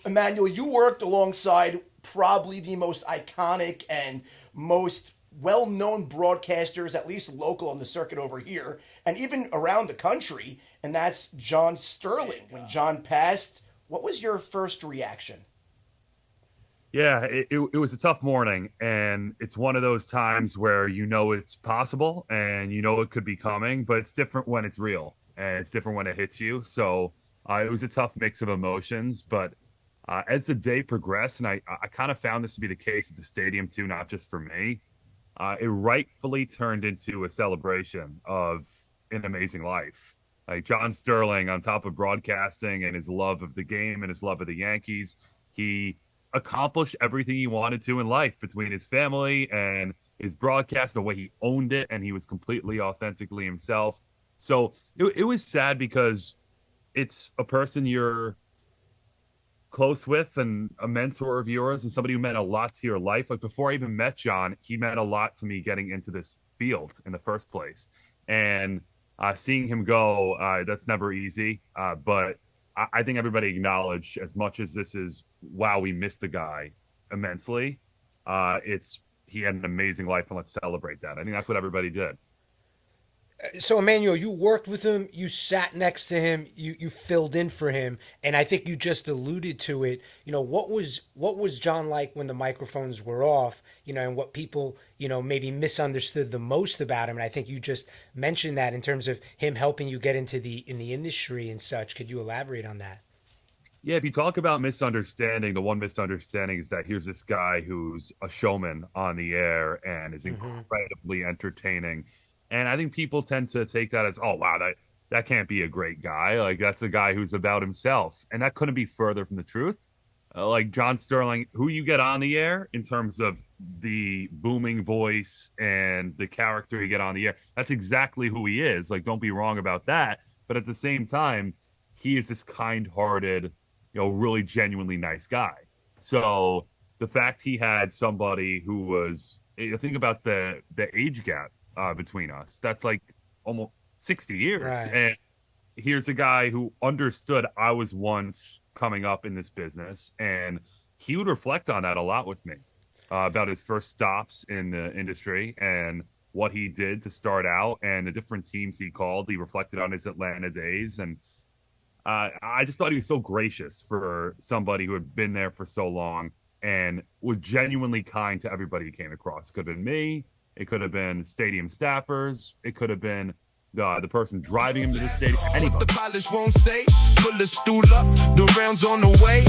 Emmanuel, you worked alongside probably the most iconic and most well-known broadcasters, at least local on the circuit over here, and even around the country, and that's John Sterling. When John passed, what was your first reaction? Yeah, it was a tough morning, and it's one of those times where you know it's possible and you know it could be coming, but it's different when it's real and it's different when it hits you. So it was a tough mix of emotions, but as the day progressed, and I kind of found this to be the case at the stadium too, not just for me, it rightfully turned into a celebration of an amazing life. Like John Sterling, on top of broadcasting and his love of the game and his love of the Yankees, he accomplished everything he wanted to in life between his family and his broadcast, the way he owned it, and he was completely authentically himself. So it was sad because it's a person you're close with and a mentor of yours and somebody who meant a lot to your life. Like before I even met John, he meant a lot to me getting into this field in the first place. And seeing him go, that's never easy. But I think everybody acknowledged, as much as this is, wow, we missed the guy immensely. It's he had an amazing life, and let's celebrate that. I think that's what everybody did. So Emmanuel, you worked with him, you sat next to him, you filled in for him, and I think you just alluded to it. What was John like when the microphones were off? And what people maybe misunderstood the most about him. And I think you just mentioned that in terms of him helping you get into the industry and such. Could you elaborate on that? Yeah, if you talk about misunderstanding, the one misunderstanding is that here's this guy who's a showman on the air and is incredibly entertaining. And I think people tend to take that as, oh, wow, that can't be a great guy. Like, that's a guy who's about himself. And that couldn't be further from the truth. Like John Sterling, who you get on the air in terms of the booming voice and the character you get on the air, that's exactly who he is. Like, don't be wrong about that. But at the same time, he is this kind-hearted, really genuinely nice guy. So the fact he had somebody who was, think about the age gap between us. That's like almost 60 years. Right. And here's a guy who understood I was once coming up in this business, and he would reflect on that a lot with me about his first stops in the industry and what he did to start out and the different teams he called. He reflected on his Atlanta days, and I just thought he was so gracious for somebody who had been there for so long and was genuinely kind to everybody he came across. It could have been me. It could have been stadium staffers. It could have been the person driving him to the stadium. Anybody. The polish won't say, pull the stool up, the rounds on the way.